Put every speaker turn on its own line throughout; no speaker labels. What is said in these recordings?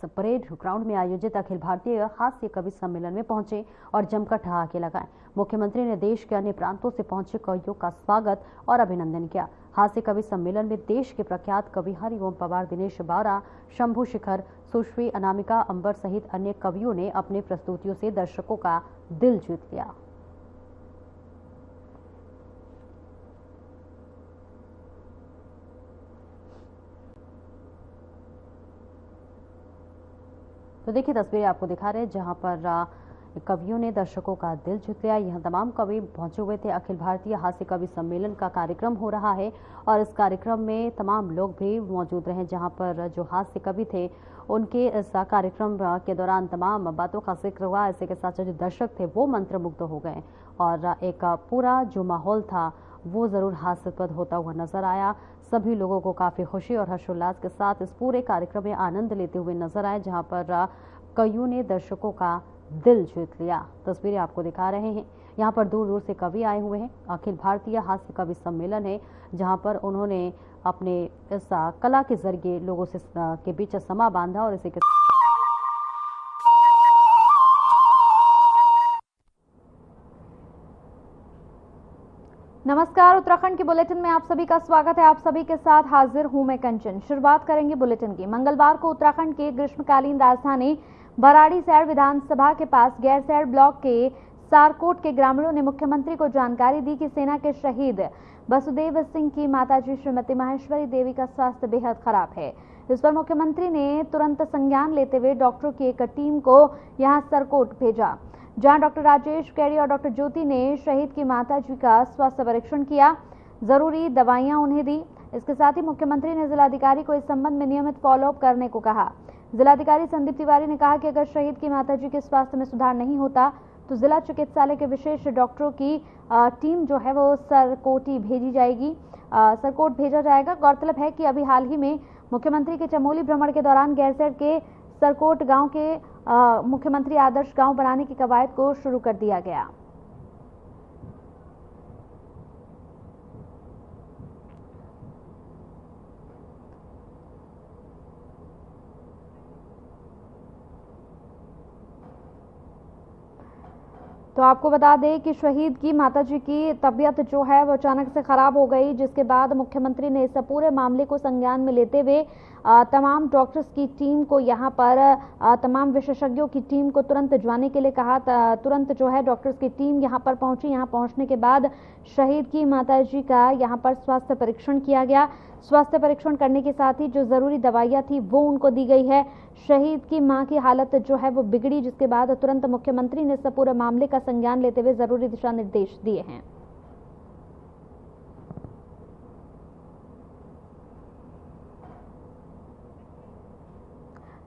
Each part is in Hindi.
परेड ग्राउंड में आयोजित अखिल भारतीय हास्य कवि सम्मेलन में पहुंचे और जमकर ठहाके लगाए। मुख्यमंत्री ने देश के अन्य प्रांतों से पहुंचे कवियों का स्वागत और अभिनंदन किया। हास्य कवि सम्मेलन में देश के प्रख्यात कवि हरिओम पवार, दिनेश बावरा, शंभू शिखर, सुश्री अनामिका अंबर सहित अन्य कवियों ने अपनी प्रस्तुतियों से दर्शकों का दिल जीत लिया। तो देखिए तस्वीरें आपको दिखा रहे हैं जहां पर कवियों ने दर्शकों का दिल जीत लिया। यहां तमाम कवि पहुंचे हुए थे। अखिल भारतीय हास्य कवि सम्मेलन का कार्यक्रम हो रहा है और इस कार्यक्रम में तमाम लोग भी मौजूद रहे। जहां पर जो हास्य कवि थे उनके इस कार्यक्रम के दौरान तमाम बातों का जिक्र हुआ। इसी के साथ जो दर्शक थे वो मंत्रमुग्ध हो गए और एक पूरा जो माहौल था वो जरूर हास्यास्पद होता हुआ नजर आया। सभी लोगों को काफी खुशी और हर्षोल्लास के साथ इस पूरे कार्यक्रम में आनंद लेते हुए नजर आए, जहां पर कवियों ने दर्शकों का दिल जीत लिया। तस्वीरें आपको दिखा रहे हैं। यहाँ पर दूर दूर से कवि आए हुए हैं। अखिल भारतीय हास्य कवि सम्मेलन है जहाँ पर उन्होंने अपने इस कला के जरिए लोगों से के बीच समा बांधा और इसी के
नमस्कार, उत्तराखंड के बुलेटिन में आप सभी का स्वागत है। आप सभी के साथ हाजिर हूं मैं कंचन। शुरुआत करेंगे बुलेटिन की। मंगलवार को उत्तराखंड के ग्रीष्मकालीन राजधानी भराड़ीसैंण विधानसभा के पास गैरसैंण ब्लॉक के सारकोट के ग्रामीणों ने मुख्यमंत्री को जानकारी दी कि सेना के शहीद वसुदेव सिंह की माताजी श्रीमती माहेश्वरी देवी का स्वास्थ्य बेहद खराब है। इस पर मुख्यमंत्री ने तुरंत संज्ञान लेते हुए डॉक्टरों की एक टीम को यहां सरकोट भेजा, जहां डॉक्टर राजेश कैरी और डॉक्टर ज्योति ने शहीद की माताजी का स्वास्थ्य परीक्षण किया, जरूरी दवाइयां उन्हें दी। इसके साथ ही मुख्यमंत्री ने जिलाधिकारी को इस संबंध में नियमित फॉलोअप करने को कहा। जिलाधिकारी संदीप तिवारी ने कहा कि अगर शहीद की माताजी के स्वास्थ्य में सुधार नहीं होता तो जिला चिकित्सालय के विशेष डॉक्टरों की टीम जो है वो सरकोटी भेजी जाएगी, सरकोट भेजा जाएगा। गौरतलब है कि अभी हाल ही में मुख्यमंत्री के चमोली भ्रमण के दौरान गैरसैंण के सरकोट गांव के मुख्यमंत्री आदर्श गांव बनाने की कवायद को शुरू कर दिया गया। तो आपको बता दें कि शहीद की माताजी की तबीयत जो है वो अचानक से खराब हो गई, जिसके बाद मुख्यमंत्री ने इस पूरे मामले को संज्ञान में लेते हुए तमाम डॉक्टर्स की टीम को यहाँ पर तमाम विशेषज्ञों की टीम को तुरंत जाने के लिए कहा। तुरंत जो है डॉक्टर्स की टीम यहाँ पर पहुंची। यहाँ पहुंचने के बाद शहीद की माताजी का यहाँ पर स्वास्थ्य परीक्षण किया गया। स्वास्थ्य परीक्षण करने के साथ ही जो जरूरी दवाइयाँ थी वो उनको दी गई है। शहीद की मां की हालत जो है वो बिगड़ी, जिसके बाद तुरंत मुख्यमंत्री ने इस पूरे मामले का संज्ञान लेते हुए जरूरी दिशा निर्देश दिए हैं।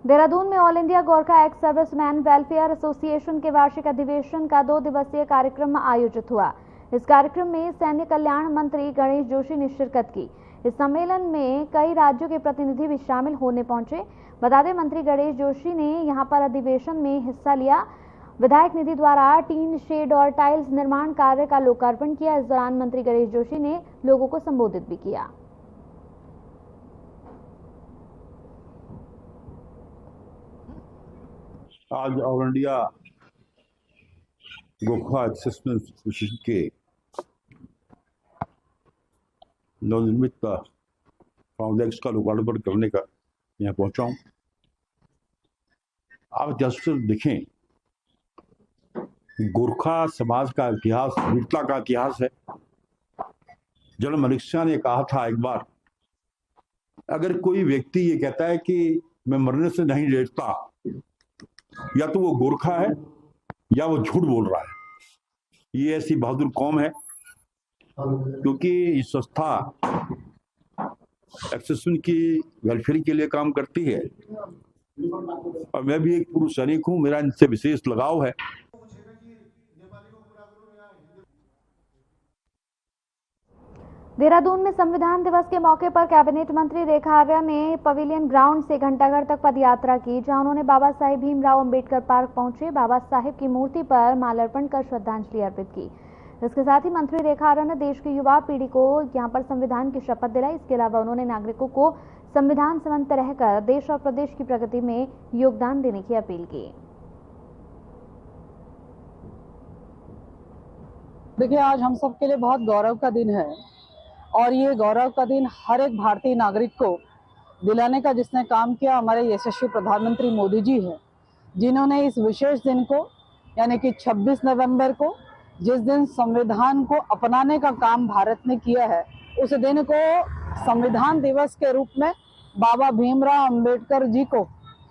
देहरादून में all India Gorkha ex serviceman welfare association के वार्षिक अधिवेशन का 2 दिवसीय कार्यक्रम आयोजित हुआ। इस कार्यक्रम में सैन्य कल्याण मंत्री गणेश जोशी ने शिरकत की। इस सम्मेलन में कई राज्यों के प्रतिनिधि भी शामिल होने पहुंचे। बता दें, मंत्री गणेश जोशी ने यहां पर अधिवेशन में हिस्सा लिया। विधायक निधि द्वारा टीन शेड और टाइल्स निर्माण कार्य का लोकार्पण किया। इस दौरान मंत्री गणेश जोशी ने लोगों को संबोधित भी किया।
आज all India Gorkha assessment association के नवनिर्मित फाउंडेक्स का लोकार्पण करने का यहाँ पहुंचा हूँ। आप जैसे देखें, गोरखा समाज का इतिहास वीरता का इतिहास है। जनरल मलिक शाह ने कहा था एक बार, अगर कोई व्यक्ति ये कहता है कि मैं मरने से नहीं डरता, या तो वो गोरखा है या वो झूठ बोल रहा है। ये ऐसी बहादुर कौम है क्योंकि ये संस्था एक्सेसन की वेलफेयर के लिए काम करती है और मैं भी एक पूर्व सैनिक हूं, मेरा इनसे विशेष लगाव है।
देहरादून में संविधान दिवस के मौके पर कैबिनेट मंत्री रेखा आर्या ने पवेलियन ग्राउंड से घंटाघर तक पदयात्रा की, जहां उन्होंने बाबा साहेब भीमराव अंबेडकर पार्क पहुंचे। बाबा साहेब की मूर्ति पर माल्यार्पण कर श्रद्धांजलि अर्पित की। इसके साथ ही मंत्री रेखा आर्या ने देश की युवा पीढ़ी को यहां पर संविधान की शपथ दिलाई। इसके अलावा उन्होंने नागरिकों को संविधान संबंध रहकर देश और प्रदेश की प्रगति में योगदान देने की अपील की।
देखिए, आज हम सबके लिए बहुत गौरव का दिन है और ये गौरव का दिन हर एक भारतीय नागरिक को दिलाने का जिसने काम किया हमारे यशस्वी प्रधानमंत्री मोदी जी है, जिन्होंने इस विशेष दिन को यानी कि 26 नवंबर को जिस दिन संविधान को अपनाने का काम भारत ने किया है, उस दिन को संविधान दिवस के रूप में बाबा भीमराव अंबेडकर जी को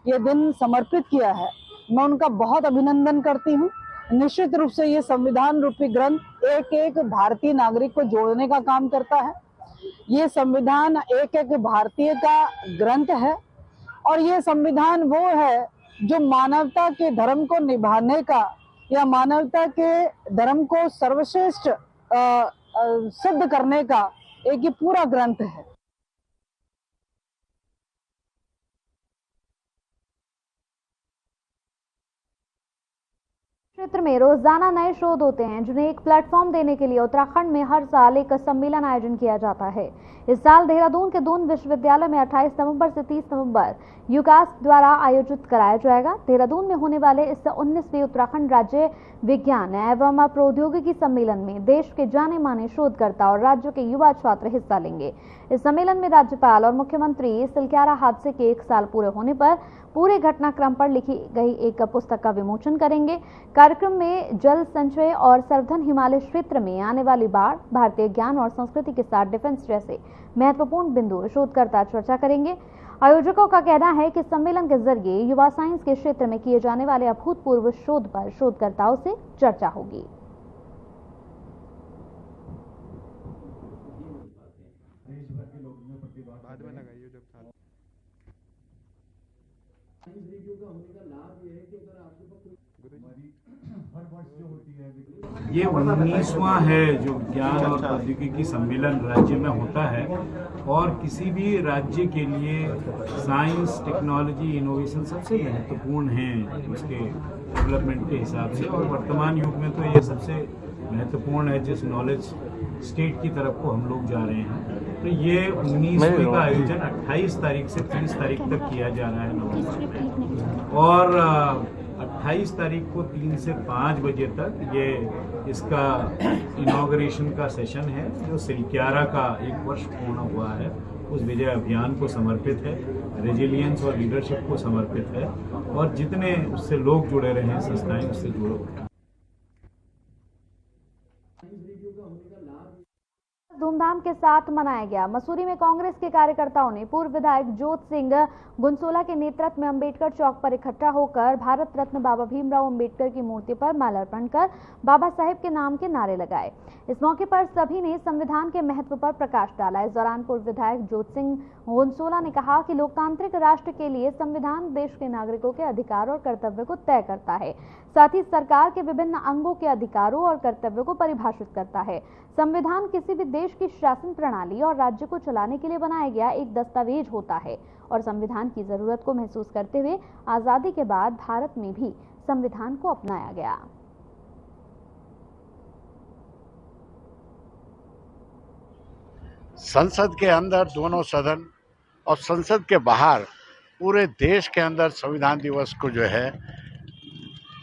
ये दिन समर्पित किया है। मैं उनका बहुत अभिनंदन करती हूँ। निश्चित रूप से ये संविधान रूपी ग्रंथ एक एक भारतीय नागरिक को जोड़ने का काम करता है। ये संविधान एक एक भारतीय का ग्रंथ है और ये संविधान वो है जो मानवता के धर्म को निभाने का या मानवता के धर्म को सर्वश्रेष्ठ सिद्ध करने का एक ये पूरा ग्रंथ है।
क्षेत्र में रोजाना नए शोध होते हैं, जिन्हें एक प्लेटफॉर्म देने के लिए उत्तराखंड में हर साल एक सम्मेलन आयोजन किया जाता है। इस साल देहरादून के दून विश्वविद्यालय में 28 नवंबर से 30 नवंबर यूकास द्वारा आयोजित कराया जाएगा। देहरादून में होने वाले इस 19वें उत्तराखंड राज्य विज्ञान एवं प्रौद्योगिकी सम्मेलन में देश के जाने माने शोधकर्ता और राज्यों के युवा छात्र हिस्सा लेंगे। इस सम्मेलन में राज्यपाल और मुख्यमंत्री सिलक्यारा हादसे के 1 साल पूरे होने पर पूरे घटनाक्रम पर लिखी गई एक पुस्तक का विमोचन करेंगे। कार्यक्रम में जल संचय और सर्वधन हिमालय क्षेत्र में आने वाली बाढ़, भारतीय ज्ञान और संस्कृति के साथ डिफेंस जैसे महत्वपूर्ण बिंदु शोधकर्ता चर्चा करेंगे। आयोजकों का कहना है कि सम्मेलन के जरिए युवा साइंस के क्षेत्र में किए जाने वाले अभूतपूर्व शोध पर शोधकर्ताओं से चर्चा होगी।
ये 19वां है जो विज्ञान और प्रौद्योगिकी सम्मेलन राज्य में होता है और किसी भी राज्य के लिए साइंस, टेक्नोलॉजी, इनोवेशन सबसे महत्वपूर्ण है उसके डेवलपमेंट के हिसाब से। और वर्तमान युग में तो ये सबसे महत्वपूर्ण है जिस नॉलेज स्टेट की तरफ को हम लोग जा रहे हैं। तो ये 19वीं का आयोजन 28 तारीख से 30 तारीख तक किया जा रहा है नवंबर में और 28 तारीख को 3 से 5 बजे तक ये इसका इनॉग्रेशन का सेशन है जो सिलक्यारा का 1 वर्ष पूर्ण हुआ है उस विजय अभियान को समर्पित है, रेजिलियंस और लीडरशिप को समर्पित है और जितने उससे लोग जुड़े रहे हैं, संस्थाएं उससे जुड़ो।
धूमधाम के साथ मनाया गया। मसूरी में कांग्रेस के कार्यकर्ताओं ने पूर्व विधायक जोत सिंह गुनसोला के नेतृत्व में अंबेडकर चौक पर इकट्ठा होकर भारत रत्न बाबा भीमराव अंबेडकर की मूर्ति पर माल्यार्पण कर बाबा साहेब के नाम के नारे लगाए। इस मौके पर सभी ने संविधान के महत्व पर प्रकाश डाला। इस दौरान पूर्व विधायक जोत सिंह गुनसोला ने कहा कि लोकतांत्रिक राष्ट्र के लिए संविधान देश के नागरिकों के अधिकार और कर्तव्य को तय करता है, साथ ही सरकार के विभिन्न अंगों के अधिकारों और कर्तव्यों को परिभाषित करता है। संविधान किसी भी देश की शासन प्रणाली और राज्य को चलाने के लिए बनाया गया एक दस्तावेज होता है और संविधान की जरूरत को महसूस करते हुए आजादी के बाद भारत में भी संविधान को अपनाया गया।
संसद के अंदर दोनों सदन और संसद के बाहर पूरे देश के अंदर संविधान दिवस को जो है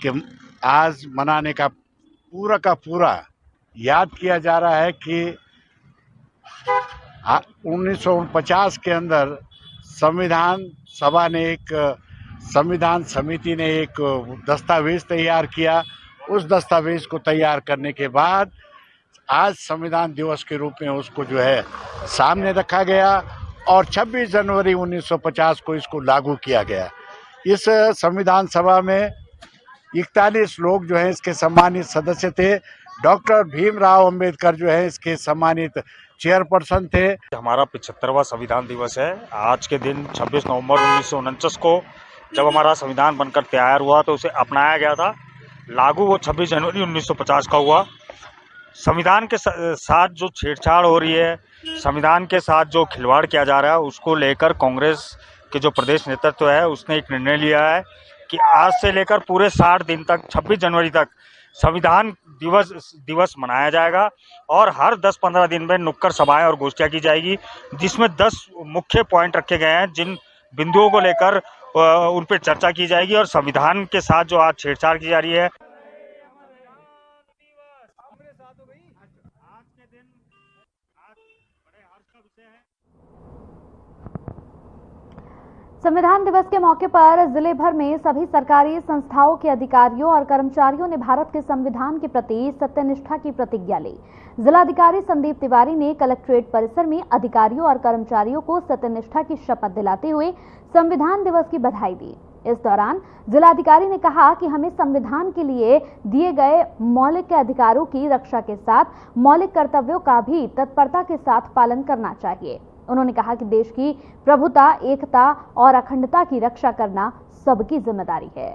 कि आज मनाने का पूरा याद किया जा रहा है कि 1949 के अंदर संविधान सभा ने संविधान समिति ने एक दस्तावेज तैयार किया। उस दस्तावेज को तैयार करने के बाद आज संविधान दिवस के रूप में उसको जो है सामने रखा गया और 26 जनवरी 1950 को इसको लागू किया गया। इस संविधान सभा में 41 लोग जो हैं इसके सम्मानित सदस्य थे। डॉक्टर भीमराव अंबेडकर जो है इसके सम्मानित चेयरपर्सन थे।
हमारा 75वां संविधान दिवस है। आज के दिन 26 नवंबर 1949 को जब हमारा संविधान बनकर तैयार हुआ तो उसे अपनाया गया था। लागू वो 26 जनवरी 1950 का हुआ। संविधान के साथ जो छेड़छाड़ हो रही है, संविधान के साथ जो खिलवाड़ किया जा रहा है, उसको लेकर कांग्रेस के जो प्रदेश नेतृत्व है उसने एक निर्णय लिया है कि आज से लेकर पूरे 60 दिन तक 26 जनवरी तक संविधान दिवस मनाया जाएगा और हर 10-15 दिन में नुक्कड़ सभाएं और गोष्ठियां की जाएगी, जिसमें 10 मुख्य पॉइंट रखे गए हैं जिन बिंदुओं को लेकर उन पर चर्चा की जाएगी और संविधान के साथ जो आज छेड़छाड़ की जा रही है।
संविधान दिवस के मौके पर जिले भर में सभी सरकारी संस्थाओं के अधिकारियों और कर्मचारियों ने भारत के संविधान के प्रति सत्यनिष्ठा की प्रतिज्ञा ली। जिलाधिकारी संदीप तिवारी ने कलेक्ट्रेट परिसर में अधिकारियों और कर्मचारियों को सत्यनिष्ठा की शपथ दिलाते हुए संविधान दिवस की बधाई दी। इस दौरान जिलाधिकारी ने कहा कि हमें संविधान के लिए दिए गए मौलिक अधिकारों की रक्षा के साथ मौलिक कर्तव्यों का भी तत्परता के साथ पालन करना चाहिए। उन्होंने कहा कि देश की प्रभुता, एकता और अखंडता की रक्षा करना सबकी जिम्मेदारी है।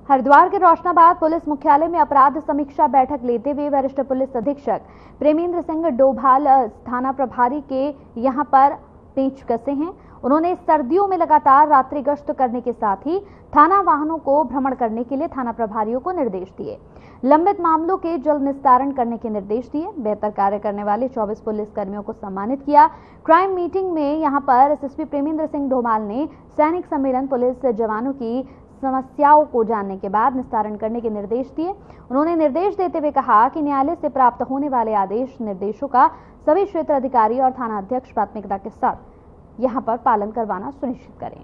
हरिद्वार के रोशनाबाद पुलिस मुख्यालय में अपराध समीक्षा बैठक लेते हुए वरिष्ठ पुलिस अधीक्षक प्रेमेंद्र सिंह डोभाल थाना प्रभारी के यहां पर पेच कसे हैं। उन्होंने सर्दियों में लगातार रात्रि गश्त करने के साथ ही थाना वाहनों को भ्रमण करने के लिए थाना प्रभारियों को निर्देश दिए। लंबित मामलों के जल्द निस्तारण करने के निर्देश दिए। बेहतर कार्य करने वाले 24 पुलिस कर्मियों को सम्मानित किया। क्राइम मीटिंग में यहां पर एसएसपी प्रेमेंद्र सिंह डोभाल ने सैनिक सम्मेलन पुलिस जवानों की समस्याओं को जानने के बाद निस्तारण करने के निर्देश दिए। उन्होंने निर्देश देते हुए कहा कि न्यायालय से प्राप्त होने वाले आदेश निर्देशों का सभी क्षेत्र अधिकारी और थाना अध्यक्ष प्राथमिकता के साथ यहां पर पालन करवाना सुनिश्चित करें।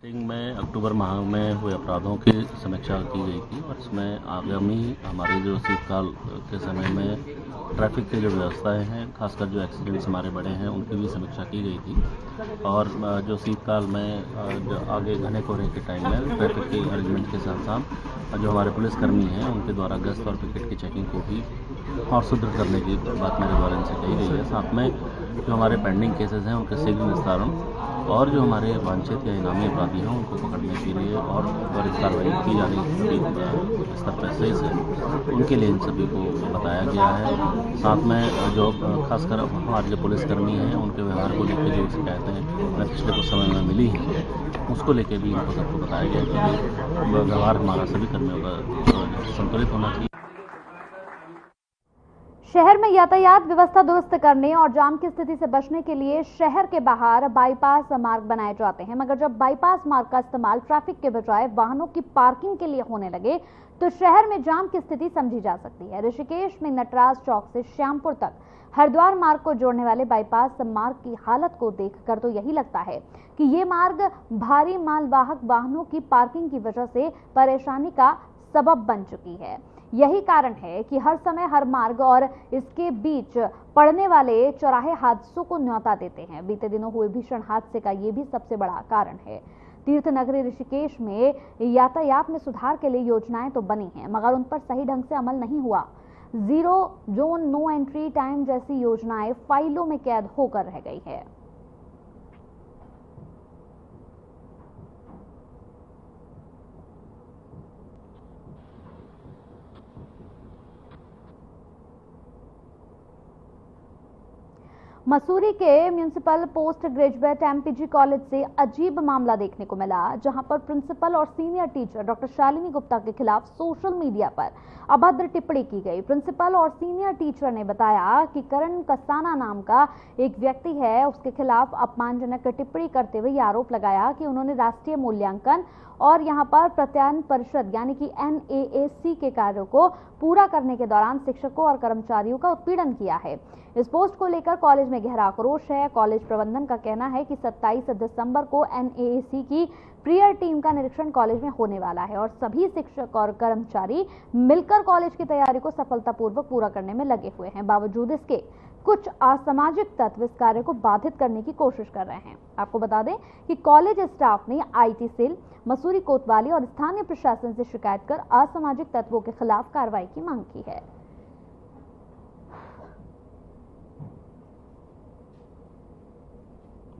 मीटिंग में अक्टूबर माह में हुए अपराधों की समीक्षा की गई थी और इसमें आगामी हमारे जो शीतकाल के समय में ट्रैफिक की जो व्यवस्थाएं हैं, खासकर जो एक्सीडेंट्स हमारे बढ़े हैं उनकी भी समीक्षा की गई थी और जो शीतकाल में जो आगे घने कोहरे के टाइम में ट्रैफिक के अरेंजमेंट के साथ साथ जो हमारे पुलिसकर्मी हैं उनके द्वारा गश्त और पिकेट की चेकिंग को भी और सुदृढ़ करने की बात मेरे द्वारा इनसे कही गई है। साथ में जो हमारे पेंडिंग केसेस हैं उनके शीघ्र निस्तारण और जो हमारे वांछित या इनामी अपराधी हैं उनको पकड़ने के लिए और त्वरित कार्रवाई की जाने की स्तर पर शेष है, उनके लिए इन सभी को बताया गया है। साथ में जो खासकर हमारे जो पुलिसकर्मी हैं उनके व्यवहार को लेकर जो शिकायतें पिछले कुछ समय में मिली हैं उसको लेकर भी इनको सबको बताया गया कि व्यवहार हमारा सभी कर्मियों का संतुलित होना चाहिए।
शहर में यातायात व्यवस्था दुरुस्त करने और जाम की स्थिति से बचने के लिए शहर के बाहर बाईपास मार्ग बनाए जाते हैं, मगर जब बाईपास मार्ग का इस्तेमाल ट्रैफिक के बजाय वाहनों की पार्किंग के लिए होने लगे तो शहर में जाम की स्थिति समझी जा सकती है। ऋषिकेश में नटराज चौक से श्यामपुर तक हरिद्वार मार्ग को जोड़ने वाले बाईपास मार्ग की हालत को देखकर तो यही लगता है कि ये मार्ग भारी मालवाहक वाहनों की पार्किंग की वजह से परेशानी का सबब बन चुकी है। यही कारण है कि हर समय हर मार्ग और इसके बीच पड़ने वाले चौराहे हादसों को न्योता देते हैं। बीते दिनों हुए भीषण हादसे का ये भी सबसे बड़ा कारण है। तीर्थ नगरी ऋषिकेश में यातायात में सुधार के लिए योजनाएं तो बनी हैं, मगर उन पर सही ढंग से अमल नहीं हुआ। 0 जोन, नो एंट्री टाइम जैसी योजनाएं फाइलों में कैद होकर रह गई है। मसूरी के municipal post graduate MPG college से अजीब मामला देखने को मिला, जहां पर प्रिंसिपल और senior teacher doctor Shalini Gupta के खिलाफ सोशल मीडिया पर अभद्र टिप्पणी की गई। प्रिंसिपल और सीनियर टीचर ने बताया कि करण कसाना नाम का एक व्यक्ति है, उसके खिलाफ अपमानजनक टिप्पणी करते हुए यह आरोप लगाया कि उन्होंने राष्ट्रीय मूल्यांकन और यहां पर प्रत्यायन परिषद यानी कि NAAC के कार्यों को पूरा करने के दौरान शिक्षकों और कर्मचारियों का उत्पीड़न किया है। इस पोस्ट को लेकर कॉलेज में गहरा आक्रोश है। कॉलेज प्रबंधन का कहना है कि 27 दिसंबर को NAAC की प्रियर टीम का निरीक्षण कॉलेज में होने वाला है और सभी शिक्षक और कर्मचारी मिलकर कॉलेज की तैयारी को सफलतापूर्वक पूरा करने में लगे हुए हैं। बावजूद इसके कुछ असामाजिक तत्व इस कार्य को बाधित करने की कोशिश कर रहे हैं। आपको बता दें कि कॉलेज स्टाफ ने IT सेल, मसूरी कोतवाली और स्थानीय प्रशासन से शिकायत कर असामाजिक तत्वों के खिलाफ कार्रवाई की मांग की है।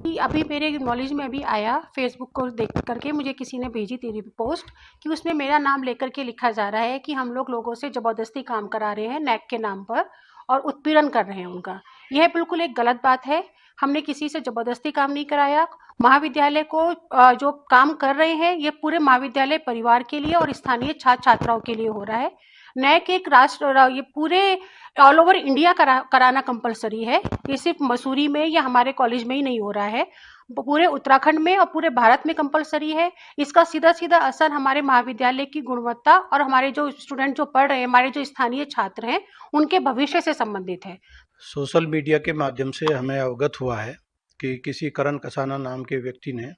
अभी मेरे नॉलेज में अभी आया, फेसबुक को देख करके मुझे किसी ने भेजी तेरी पोस्ट कि उसमें मेरा नाम लेकर के लिखा जा रहा है कि हम लोगों से ज़बरदस्ती काम करा रहे हैं नैक के नाम पर और उत्पीड़न कर रहे हैं उनका। यह बिल्कुल एक गलत बात है। हमने किसी से ज़बरदस्ती काम नहीं कराया। महाविद्यालय को जो काम कर रहे हैं ये पूरे महाविद्यालय परिवार के लिए और स्थानीय छात्र छात्राओं के लिए हो रहा है। नैक एक राष्ट्र ये पूरे ऑल ओवर इंडिया कराना कंपलसरी है। ये सिर्फ मसूरी में या हमारे कॉलेज में ही नहीं हो रहा है, पूरे उत्तराखंड में और पूरे भारत में कंपलसरी है। इसका सीधा सीधा असर हमारे महाविद्यालय की गुणवत्ता और हमारे जो स्टूडेंट जो पढ़ रहे हैं, हमारे जो स्थानीय छात्र हैं, उनके भविष्य से संबंधित है।
सोशल मीडिया के माध्यम से हमें अवगत हुआ है कि किसी करण कसाना नाम के व्यक्ति ने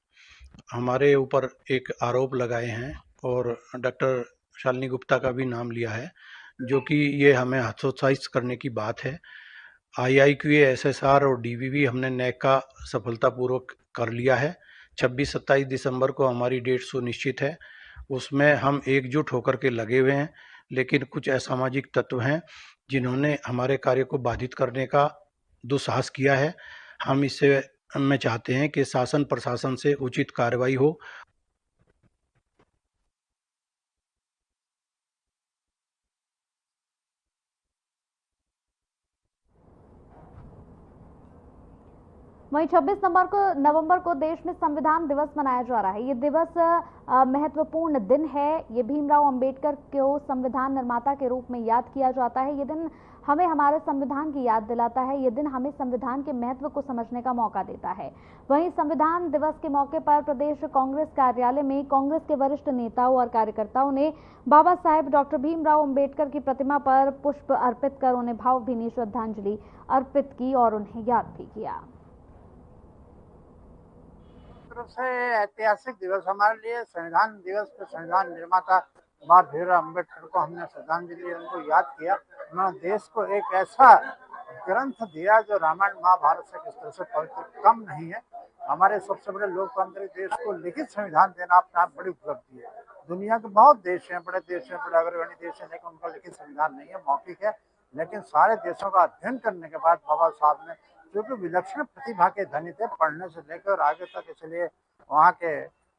हमारे ऊपर एक आरोप लगाए हैं और डॉक्टर शालिनी गुप्ता का भी नाम लिया है, जो कि ये हमें हतोत्साहित करने की बात है। IIQA, SSR और DVV हमने नैक का सफलतापूर्वक कर लिया है। 26-27 दिसंबर को हमारी डेट सुनिश्चित है। उसमें हम एकजुट होकर के लगे हुए हैं, लेकिन कुछ असामाजिक तत्व हैं जिन्होंने हमारे कार्य को बाधित करने का दुस्साहस किया है। हम इससे मैं चाहते हैं कि शासन प्रशासन से उचित कार्रवाई हो।
वहीं 26 नवंबर को देश में संविधान दिवस मनाया जा रहा है। ये दिवस महत्वपूर्ण दिन है। ये भीमराव अंबेडकर को संविधान निर्माता के रूप में याद किया जाता है। ये दिन हमें हमारे संविधान की याद दिलाता है। ये दिन हमें संविधान के महत्व को समझने का मौका देता है। वहीं संविधान दिवस के मौके पर प्रदेश कांग्रेस कार्यालय में कांग्रेस के वरिष्ठ नेताओं और कार्यकर्ताओं ने बाबा साहेब डॉक्टर भीमराव अंबेडकर की प्रतिमा पर पुष्प अर्पित कर उन्हें भावभीनी श्रद्धांजलि अर्पित की और उन्हें याद भी किया।
तरफ से ऐतिहासिक दिवस हमारे लिए संविधान दिवस पे संविधान निर्माता बाबा भीमराव अम्बेडकर को हमने श्रद्धांजलि उनको याद किया। उन्होंने देश को एक ऐसा ग्रंथ दिया जो रामायण महाभारत से किस तरह से पवित्र कम नहीं है। हमारे सबसे बड़े लोकतांत्रिक देश को लिखित संविधान देना अपने आप बड़ी उपलब्धि है। दुनिया के बहुत देश हैं, बड़े देश हैं, बड़े अग्रगण्य देश हैं, लेकिन उनका लिखित संविधान नहीं है, मौखिक है। लेकिन सारे देशों का अध्ययन करने के बाद बाबा साहब ने, जो कि विलक्षण प्रतिभा के धनी थे, पढ़ने से लेकर आगे तक, इसलिए वहाँ के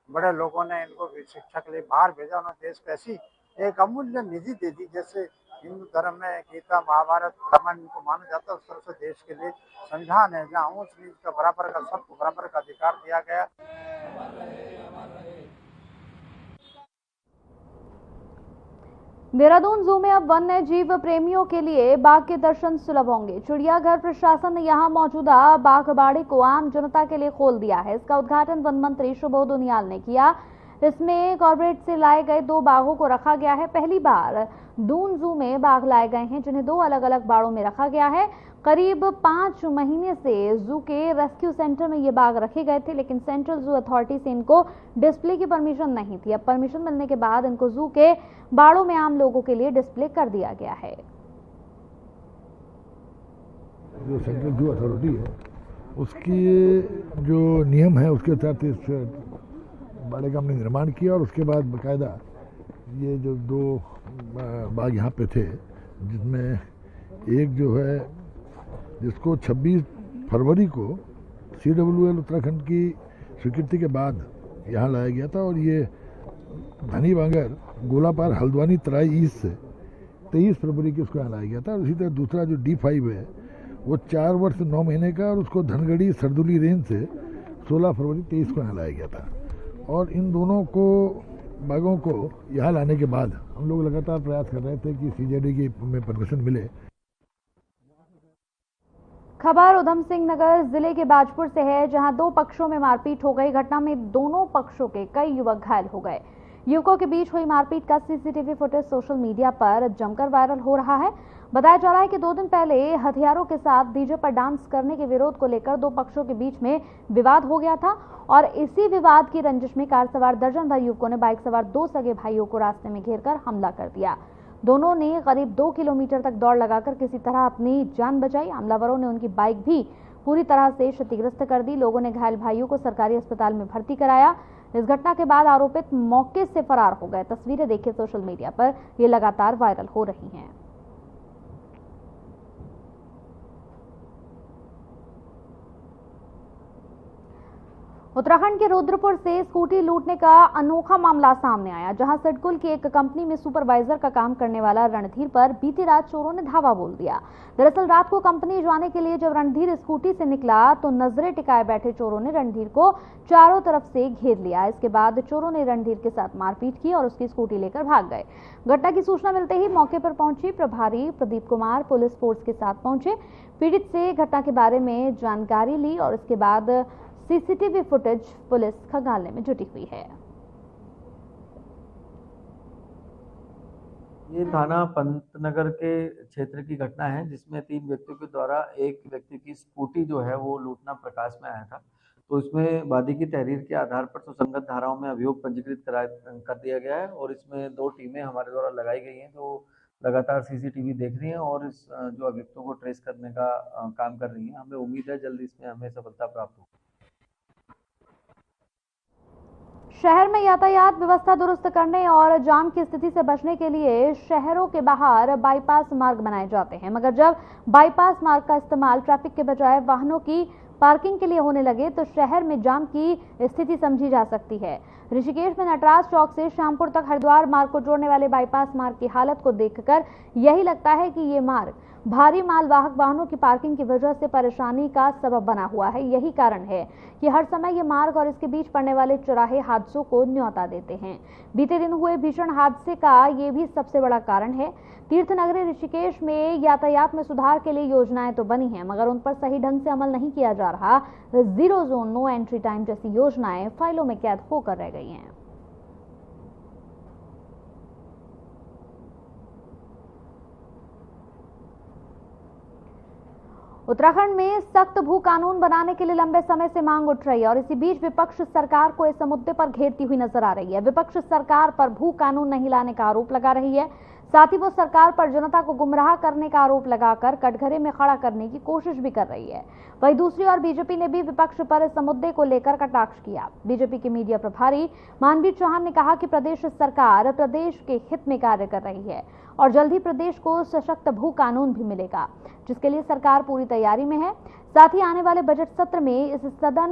बड़े लोगों ने इनको शिक्षा के लिए बाहर भेजा। उन्होंने देश को ऐसी एक अमूल्य निधि दे दी, जैसे हिंदू धर्म में गीता महाभारत रामायण को माना जाता है, उस तरह से देश के लिए संविधान है जहाँ ऊंच नीच का बराबर का सबको बराबर का अधिकार दिया गया।
देहरादून जू में अब वन्य जीव प्रेमियों के लिए बाघ के दर्शन सुलभ होंगे। चिड़ियाघर प्रशासन ने यहां मौजूदा बाघबाड़ी को आम जनता के लिए खोल दिया है। इसका उद्घाटन वन मंत्री सुबोध उनियाल ने किया। इसमें कॉर्बेट से लाए गए 2 बाघों को रखा गया है। पहली बार दून जू में बाघ लाए गए हैं, जिन्हें 2 अलग अलग बाड़ों में रखा गया है। करीब 5 महीने से जू के रेस्क्यू सेंटर में ये बाघ रखे गए थे, लेकिन सेंट्रल जू अथॉरिटी से इनको डिस्प्ले की परमिशन नहीं थी। अब परमिशन मिलने के बाद इनको जू के बाड़ों में आम लोगों के लिए डिस्प्ले कर दिया गया है।
जो सेंट्रल जू अथॉरिटी है उसकी जो नियम है उसके तहत इस बाड़े का हमने निर्माण किया और उसके बाद बाकायदा ये जो 2 बाघ यहाँ पे थे, जिसमें एक जो है जिसको 26 फरवरी को CWL उत्तराखंड की स्वीकृति के बाद यहाँ लाया गया था, और ये धनी बांगर गोलापार हल्द्वानी तराई ईस्ट से 23 फरवरी को उसको यहाँ लाया गया था। और इसी तरह दूसरा जो D5 है वो 4 वर्ष 9 महीने का, और उसको धनगढ़ी सरदुली रेंज से 16 फरवरी 23 को यहाँ लाया गया था। और इन दोनों को बाघों को यहाँ लाने के बाद हम लोग लगातार प्रयास कर रहे थे कि CJD की में परमिशन मिले।
खबर उधम सिंह नगर जिले के बाजपुर से है, जहां 2 पक्षों में मारपीट हो गई। घटना में दोनों पक्षों के कई युवक घायल हो गए। युवकों के बीच हुई मारपीट का CCTV फुटेज सोशल मीडिया पर जमकर वायरल हो रहा है। बताया जा रहा है कि 2 दिन पहले हथियारों के साथ डीजे पर डांस करने के विरोध को लेकर 2 पक्षों के बीच में विवाद हो गया था, और इसी विवाद की रंजिश में कार सवार दर्जन भर युवकों ने बाइक सवार 2 सगे भाइयों को रास्ते में घेरकर हमला कर दिया। दोनों ने करीब 2 किलोमीटर तक दौड़ लगाकर किसी तरह अपनी जान बचाई। हमलावरों ने उनकी बाइक भी पूरी तरह से क्षतिग्रस्त कर दी। लोगों ने घायल भाइयों को सरकारी अस्पताल में भर्ती कराया। इस घटना के बाद आरोपित मौके से फरार हो गए। तस्वीरें देखिए सोशल मीडिया पर, ये लगातार वायरल हो रही हैं। उत्तराखंड के रुद्रपुर से स्कूटी लूटने का अनोखा मामला सामने आया, जहां सिडकुल की एक कंपनी में सुपरवाइजर का काम करने वाला रणधीर पर बीती रात चोरों ने धावा बोल दिया। दरअसल रात को कंपनी जाने के लिए जब रणधीर स्कूटी से निकला तो नजरें टिकाए बैठे चोरों ने रणधीर को चारों तरफ से घेर लिया। इसके बाद चोरों ने रणधीर के साथ मारपीट की और उसकी स्कूटी लेकर भाग गए। घटना की सूचना मिलते ही मौके पर पहुंची प्रभारी प्रदीप कुमार पुलिस फोर्स के साथ पहुंचे, पीड़ित से घटना के बारे में जानकारी ली और इसके बाद सीसीटीवी फुटेज पुलिस खंगालने में जुटी हुई है।
ये थाना पंतनगर के क्षेत्र की घटना है, जिसमें 3 व्यक्तियों के द्वारा एक व्यक्ति की स्कूटी जो है वो लूटना प्रकाश में आया था। तो इसमें वादी की तहरीर के आधार पर सुसंगत धाराओं में अभियोग पंजीकृत कर दिया गया है और इसमें 2 टीमें हमारे द्वारा लगाई गई हैं जो लगातार सीसीटीवी देख रही हैं और इस जो अभियुक्तों को ट्रेस करने का काम कर रही हैं। हमें उम्मीद है जल्द इसमें हमें सफलता प्राप्त हो।
शहर में यातायात व्यवस्था दुरुस्त करने और जाम की स्थिति से बचने के लिए शहरों के बाहर बाईपास मार्ग बनाए जाते हैं, मगर जब बाईपास मार्ग का इस्तेमाल ट्रैफिक के बजाय वाहनों की पार्किंग के लिए होने लगे तो शहर में जाम की स्थिति समझी जा सकती है। ऋषिकेश में नटराज चौक से श्यामपुर तक हरिद्वार मार्ग को जोड़ने वाले बाईपास मार्ग की हालत को देखकर यही लगता है कि ये मार्ग भारी मालवाहक वाहनों की पार्किंग की वजह से परेशानी का सबब बना हुआ है। यही कारण है कि हर समय ये मार्ग और इसके बीच पड़ने वाले चौराहे हादसों को न्योता देते हैं। बीते दिन हुए भीषण हादसे का ये भी सबसे बड़ा कारण है। तीर्थनगरी ऋषिकेश में यातायात में सुधार के लिए योजनाएं तो बनी हैं, मगर उन पर सही ढंग से अमल नहीं किया जा रहा। 0 जोन नो एंट्री टाइम जैसी योजनाएं फाइलों में कैद होकर रह गई हैं। उत्तराखंड में सख्त भू कानून बनाने के लिए लंबे समय से मांग उठ रही है और इसी बीच विपक्ष सरकार को इस मुद्दे पर घेरती हुई नजर आ रही है। विपक्ष सरकार पर भू कानून नहीं लाने का आरोप लगा रही है, साथ ही वो सरकार पर जनता को गुमराह करने का आरोप लगाकर कटघरे में खड़ा करने की कोशिश भी कर रही है। वहीं दूसरी ओर बीजेपी ने भी विपक्ष पर इस मुद्दे को लेकर कटाक्ष किया। बीजेपी के मीडिया प्रभारी मानवीर चौहान ने कहा कि प्रदेश सरकार प्रदेश के हित में कार्य कर रही है और जल्द ही प्रदेश को सशक्त भू कानून भी मिलेगा, जिसके लिए सरकार पूरी तैयारी में है। साथ ही आने वाले बजट सत्र में इस सदन